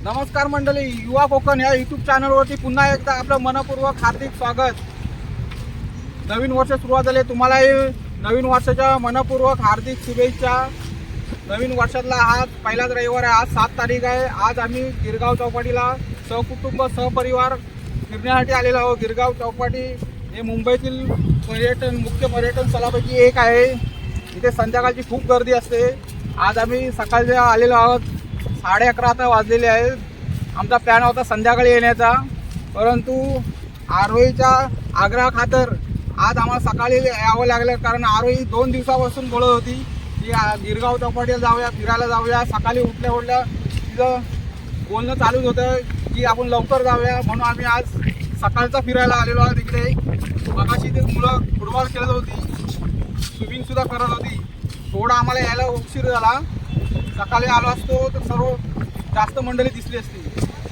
नमस्कार मंडळी, युवा कोकण या यूट्यूब चॅनलवरती पुन्हा एकदा आपलं मनपूर्वक हार्दिक स्वागत. नवीन वर्ष सुरुवात झाले, तुम्हालाही नवीन वर्षाच्या मनपूर्वक हार्दिक शुभेच्छा. नवीन वर्षातला आज पहिलाच रविवार आहे. आज 7 तारीख आहे. आज आम्ही गिरगाव चौपाटीला सहकुटुंब सहपरिवार फिरण्यासाठी आलेलो आहोत. गिरगाव चौपाटी हे मुंबईतील मुख्य पर्यटन स्थळापैकी एक आहे. इथे संध्याकाळची खूप गर्दी असते. आज आम्ही सकाळच्या आलेलो आहोत. 11:30 आता वाजलेले आहेत. आमचा प्लॅन होता संध्याकाळी येण्याचा, परंतु आरोहीच्या आग्रहाखातर आज आम्हाला सकाळी यावं लागलं. कारण आरोही 2 दिवसापासून बोलत होती की गिरगाव चौपाटीला जाऊया, फिरायला जाऊया. सकाळी उठल्या तिथं बोलणं चालूच होतं की आपण लवकर जाऊया, म्हणून आम्ही आज सकाळचा फिरायला आलेलो आहोत. तिकडे मगाशी ते मुलं फुटबॉल खेळत होती, स्विमिंगसुद्धा करत होती. थोडा आम्हाला यायला उशीर झाला. सकाळी आलो असतो तर सर्व जास्त मंडळी दिसली असती.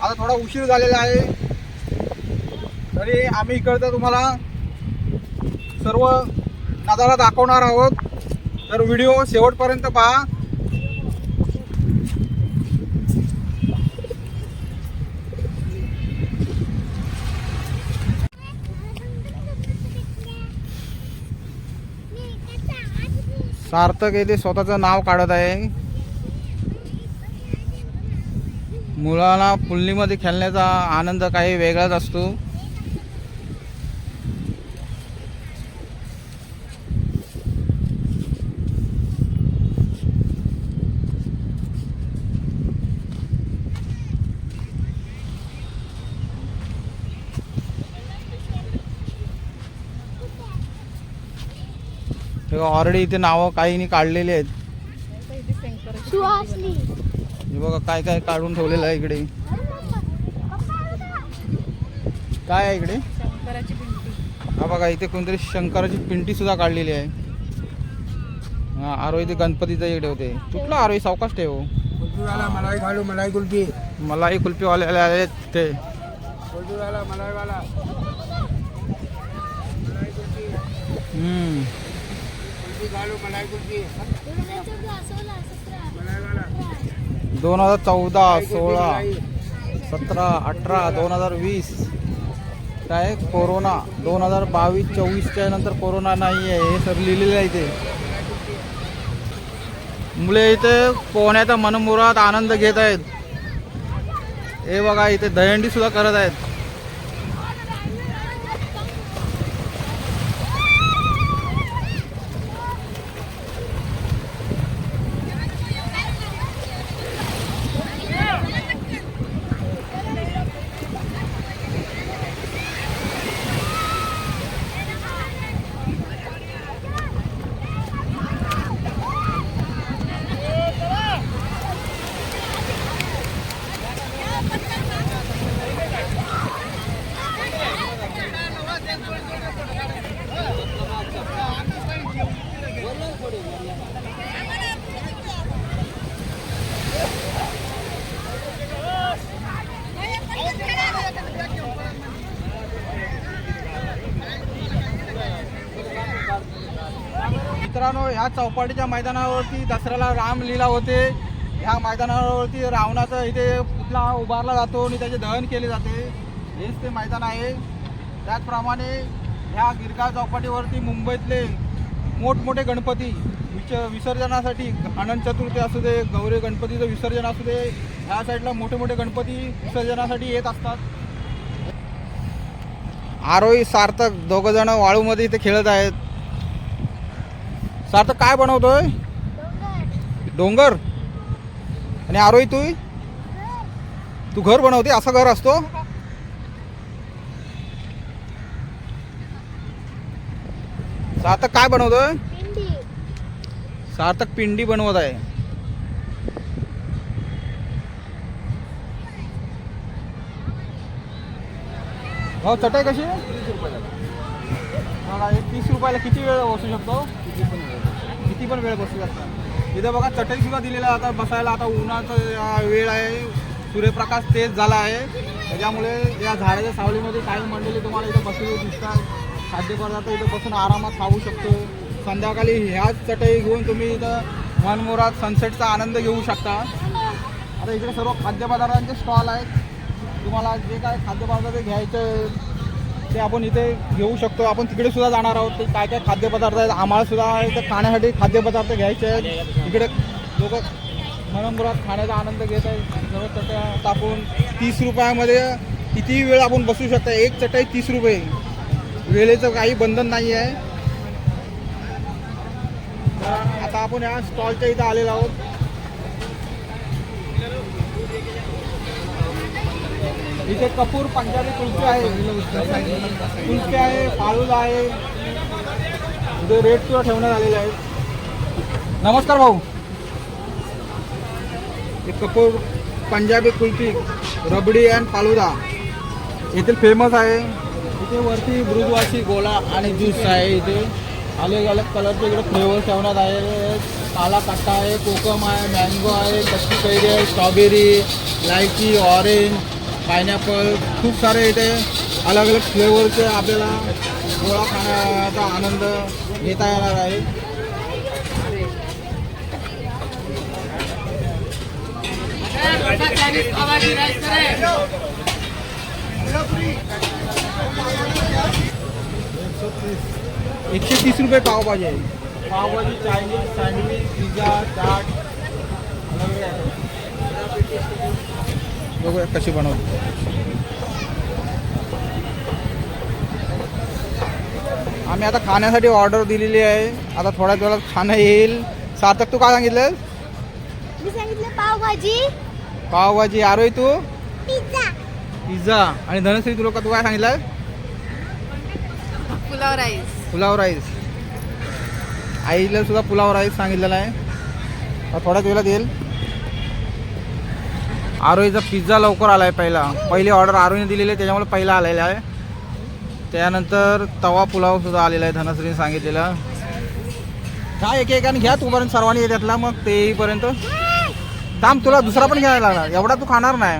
आता थोडा उशीर झालेला आहे, तरी आम्ही इकडचं तुम्हाला सर्व नजारा दाखवणार आहोत. तर व्हिडिओ शेवटपर्यंत पहा. सार्थक येथे स्वतःचं नाव काढत आहे. मुलांना पुल्लीमध्ये खेळण्याचा आनंद काही वेगळाच असतो. ऑलरेडी इथे नावं काहींनी काढलेली आहेत. हे बघा काय काय काढून ठेवलेलं आहे इकडे. काय आहे इकडे? शंकराची पिंटी. हा बघा, इथे कोणतरी शंकराची पिंटी सुद्धा काढलेली आहे. हा, आरोही ते गणपतीचं इकडे होते. कुठला आरोही? सावकाश ठेव. मलाई घालू, मलाई कुल्फी. मलाई कुल्फीवाले आले ते. कुल्फीवाला, मलाईवाला. कुल्फी घालू, मलाई कुल्फी. मलाईवाला. 2014, 16, 17, 18, 2020 काय कोरोना. 2022-24च्या नंतर कोरोना नाही आहे हे सर लिहिलेलं आहे इथे. मुले इथे पोहण्याचा मनमुराद आनंद घेत आहेत. हे बघा, इथे दहीहंडी सुद्धा करत आहेत. मित्रांनो, ह्या चौपाटीच्या मैदानावरती दसऱ्याला रामलीला होते. ह्या मैदानावरती रावणाचा इथे पुतळा उभारला जातो आणि त्याचे दहन केले जाते. हेच ते मैदान आहे. त्याचप्रमाणे ह्या गिरगाव चौपाटीवरती मुंबईतले मोठमोठे गणपती विसर्जनासाठी, अनंत चतुर्थी असू दे, गौरी गणपतीचं विसर्जन असू दे, ह्या साईडला मोठे मोठे गणपती विसर्जनासाठी येत असतात. आरोही सार्थक दोघंजण वाळूमध्ये इथे खेळत आहेत. सार्थक काय बनवतोय? डोंगर. आणि आरोही तू घर बनवते? असं घर असतो? सार्थक काय बनवतोय? सार्थक पिंडी बनवत आहे. हो, चटई कशी? 30 रुपयाला. किती वेळ बसू शकतो? किती पण वेळ बसू शकतो. इथं बघा चटई सुद्धा दिलेला आता बसायला. आता उन्हाचा वेळ आहे, सूर्यप्रकाश तेज झाला आहे, त्याच्यामुळे या झाडाच्या सावलीमध्ये काही मंडळी तुम्हाला इथं बसलेली दिसतात. खाद्यपदार्थ इथं बसून आरामात खाऊ शकतो. संध्याकाळी ह्याच चटई घेऊन तुम्ही इथं मनमुराद सनसेटचा आनंद घेऊ शकता. आता इकडे सर्व खाद्यपदार्थांचे स्टॉल आहेत. तुम्हाला जे काय खाद्यपदार्थ घ्यायचे ते आपण इथे घेऊ शकतो. आपण तिकडे सुद्धा जाणार आहोत. ते काय काय खाद्यपदार्थ आहेत आम्हाला सुद्धा इथे खाण्यासाठी खाद्यपदार्थ घ्यायचे आहेत. इकडे लोक मनमुराद खाण्याचा आनंद घेत आहेत. सर्व चटया टाकून 30 रुपयामध्ये कितीही वेळ आपण बसू शकता. एक चटई 30 रुपये. वेळेचं काही बंधन नाही आहे. तर आता आपण या स्टॉलच्या इथं आलेलो आहोत. इथे कपूर पंजाबी कुल्फे आहे, कुल्फे आहे, फालुदा आहे. इथे रेट सुद्धा ठेवण्यात आलेले आहेत. नमस्कार भाऊ. एक कपूर पंजाबी कुल्फी, रबडी अँड फालुदा येथील फेमस आहे. इथे वरती ब्रुजवासी गोला आणि ज्यूस आहे. इथे अलग अलग कलरचे इकडे फ्लेवर ठेवण्यात आलेले. काला कट्टा आहे, कोकम आहे, मँगो आहे, कच्ची कैरी आहे, स्ट्रॉबेरी, लायची, ऑरेंज, पायनॅपल, खूप सारे इथे अलग अलग फ्लेवरचे आपल्याला गोळा खाण्याचा आनंद घेता येणार आहे. $130 रुपये पावभाजी आहे. Pav bhaji, Chinese, sandwich, pizza, chaat बघूया कशी बनवतो. आम्ही आता खाण्यासाठी ऑर्डर दिलेली आहे. आता थोड्याच वेळात खाणं येईल. सार्थक तू काय सांगितलं? मी सांगितलं पावभाजी, पावभाजी. आरोही तू? Pizza, pizza. आणि धनश्री तू लोक तू काय सांगितलं? पुलाव राईस. पुलाव राईस. आईला सुद्धा पुलाव राईस सांगितलेला आहे. थोड्याच वेळात येईल. आरोहीचा पिझ्झा लवकर आला आहे. पहिली ऑर्डर आरोहीने दिलेली आहे त्याच्यामुळे पहिला आलेला आहे. त्यानंतर तवा पुलाव सुद्धा आलेला आहे धनश्रीने सांगितलेला. काय एक एकाने घ्या तोपर्यंत सर्वांनी येत्यातला. मग ते येईपर्यंत थांब. तुला दुसरा पण घ्यायला लागणार. एवढा तू खाणार नाही.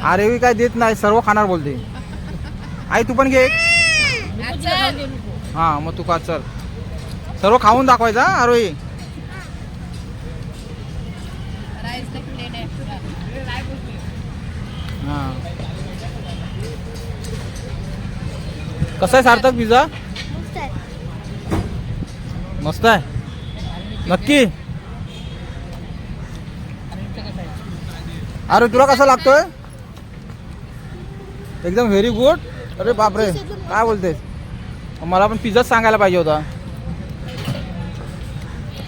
आरोही काय देत नाही, सर्व खाणार बोलते. आई तू पण घे. हां मग तू का चल. सर्व खाऊन दाखवायचा आरोही. हां कसं आहे सार्थक पिझ्झा? मस्त आहे. नक्की. अरे तुला कसा लागतोय? एकदम व्हेरी गुड. अरे बापरे काय बोलतेस? मला पण पिझ्झाच सांगायला पाहिजे होता.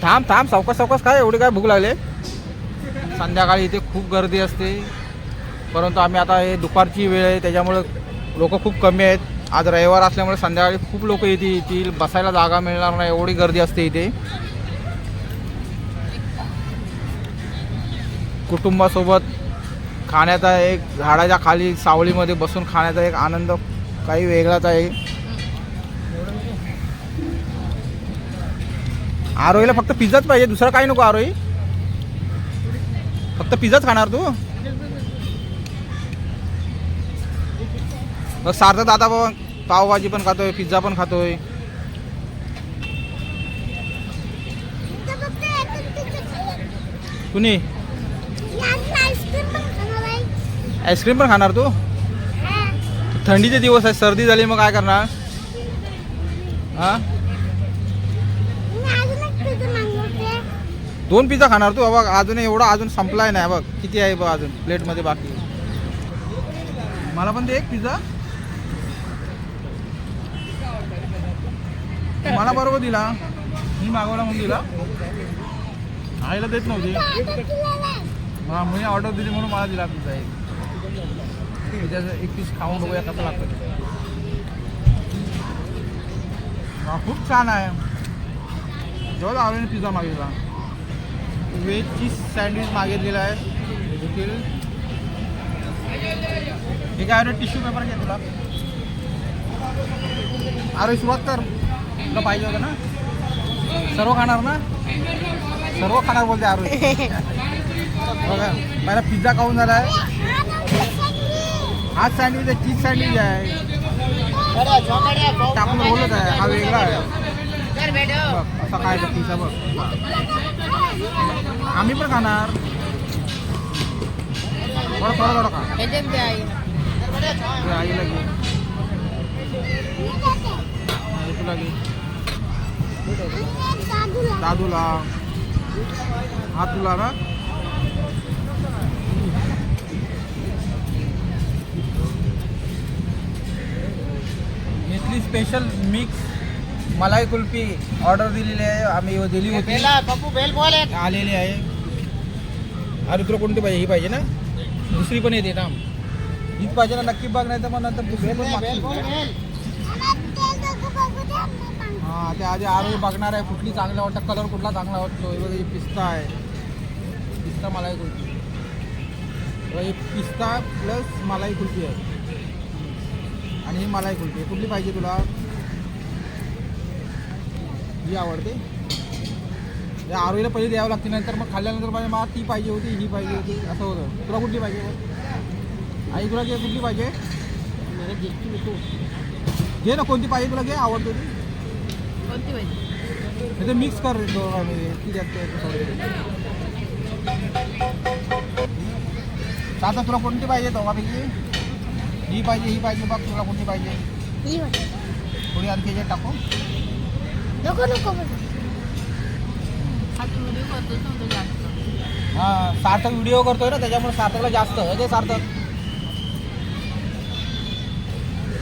थांब थांब सावकाश सावकाश. काय एवढी काय भूक लागले? संध्याकाळी इथे खूप गर्दी असते. परंतु आम्ही आता हे दुपारची वेळ आहे त्याच्यामुळे लोक खूप कमी आहेत. आज रविवार असल्यामुळे संध्याकाळी खूप लोक येतील. बसायला जागा मिळणार नाही एवढी गर्दी असते इथे. कुटुंबासोबत खाण्याचा एक झाडाच्या खाली सावलीमध्ये बसून खाण्याचा एक आनंद काही वेगळाच आहे. आरोहीला फक्त पिझ्झाच पाहिजे, दुसरं काही नको. आरोही फक्त पिझ्झाच खाणार तू? बघ सार्थक दादा बघ पावभाजी पण खातोय, पिझ्झा पण खातोय. कुणी आईस्क्रीम पण खाणार तू? थंडीचे दिवस आहे, सर्दी झाली मग काय करणार? हा 2 पिझ्झा खाणार तू? बघ अजून एवढा अजून संपलाय नाही. बघ किती आहे बघ अजून प्लेटमध्ये बाकी. मला पण दे एक पिझ्झा. मला बरोबर दिला, मी मागवला म्हणून दिला. आईला देत नव्हती. हा मी ऑर्डर दिली म्हणून मला दिला पिझ्झा. एक पिझ्झाचं एक पीस खाऊन बघूया कसं लागतं. हा खूप छान आहे. जेव्हा आवडीने पिझ्झा मागितला. व्हेज चीज सँडविच मागितलेला आहे देखील. हे काय अरे टिश्यू पेपर घे तुला. अरे सुरुवात कर. तुला पाहिजे होतं ना? सर्व खाणार ना? सर्व खाणार बोलते आरोही. बघा पहिला पिझ्झा खाऊन झाला आहे. हा सँडविच आहे, चीज सँडविच आहे. टाकून रोलच आहे. हा वेगळा आहे. बघ असा काय पिझ्झा बघ. आम्ही पण खाणार. थोडं थोडं थोडं खा ह्याच्यात द्या आई. हे आईला घे हे तुला घे दादूला हा तुला ना इथली स्पेशल मिक्स मलाई कुल्फी ऑर्डर दिलेली आहे आम्ही दिली होती पप्पू बेल बोल एक. आलेली आहे. अरे तुला कोणती पाहिजे ही पाहिजे ना दुसरी पण येते ना हीच पाहिजे ना नक्की बघ नाही तर मग नंतर दुसरी पण बेल बोल मागतील. बेल. हा ते आधी आरोग्य बघणार आहे कुठली चांगलं वाटतं कलर कुठला चांगला वाटतो हे बघा हे पिस्ता आहे पिस्ता मलाई कुल्फी हे पिस्ता प्लस मलाई कुल्फी आहे आणि ही मलाई कुल्फी कुठली पाहिजे तुला ही आवडते या आरोग्याला पहिले द्यावं लागते नंतर मग खाल्ल्यानंतर पाहिजे मला ती पाहिजे होती ही पाहिजे होती असं होतं तुला कुठली पाहिजे मग आई तुला कुठली पाहिजे घे ना कोणती पाहिजे तुला घे आवडतो ती कोणती पाहिजे? ते मिक्स कर दोघांमध्ये ती जास्त आता तुला कोणती पाहिजे दोघांपैकी ही पाहिजे बघ तुला कोणती पाहिजे थोडी आणखी याच्यात टाकू नको नको हा तू व्हिडिओ करतो ना तो जास्त. हां सार्थक व्हिडिओ करतोय ना त्याच्यामुळे सार्थकला जास्त ते सार्थक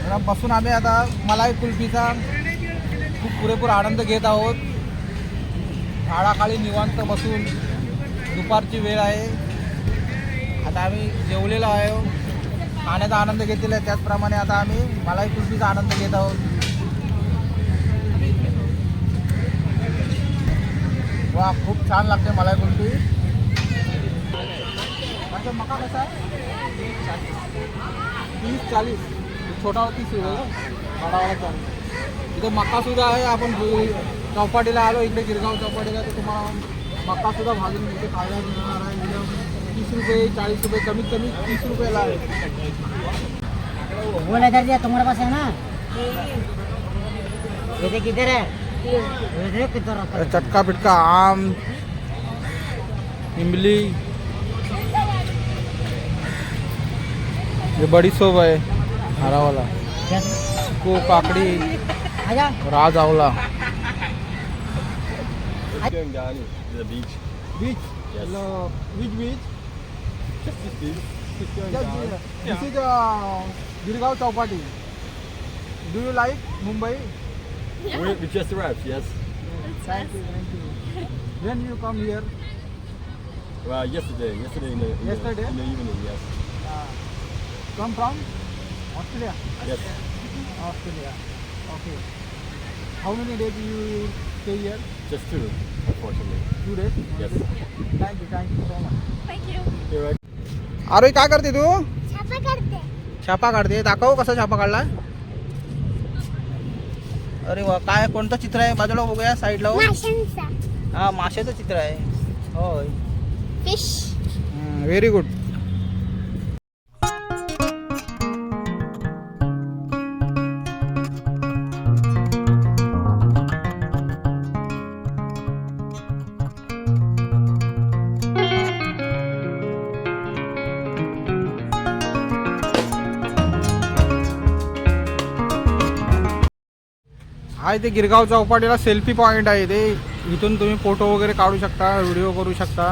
जरा बसून आम्ही आता मलाई कुल्फीचा खूप पुरेपूर आनंद घेत आहोत झाडाखाली निवांत बसून दुपारची वेळ आहे आता आम्ही जेवलेलो आहे खाण्याचा आनंद घेतलेला आहे त्याचप्रमाणे आता आम्ही मलाई कुल्फीचा आनंद घेत आहोत वा खूप छान लागते मलाई कुल्फी म्हणजे मका कसा आहे 30-40 छोटा 30 बडावाला 40 इथे मकासुद्धा आहे आपण चौपाटीला आलो इकडे गिरगाव चौपाटीला तर तुम्हाला मकासुद्धा भाजून इथे खायला मिळणार आहे म्हणजे 30 रुपये 40 रुपये कमीत कमी 30 रुपयाला आहे बोल इधर दिया तुम्हारे पास है ना ये देख किधर है ये देख किधर रखा है। चटका पिटका आम इमली ये बड़ी सोब है हरा वाला क्या? को काकड़ी आजा राज आवला Going down to the beach. Beach Yes. Beach beach Just this beach. Just going down. This is Girgaon Chowpatty do you like Mumbai We just arrived, yes. Thank you Wien you come here Well, yesterday in the Yesterday? in the evening, yes. Come from Australia Yes. Australia okay how many days you stay here Just two, unfortunately. 2 days Yes. Thank you so much You're right. अरे काय करते तू छापा करते छापा काढते दाखव कसा छापा काढला अरे वा काय कोणतं चित्र आहे बाजूला बघूया साईडला माशांचा हा माशाचं चित्र आहे होय फिश व्हेरी गुड हा इथे गिरगाव चौपाटीला सेल्फी पॉईंट आहे ते इथून तुम्ही फोटो वगैरे काढू शकता व्हिडिओ करू शकता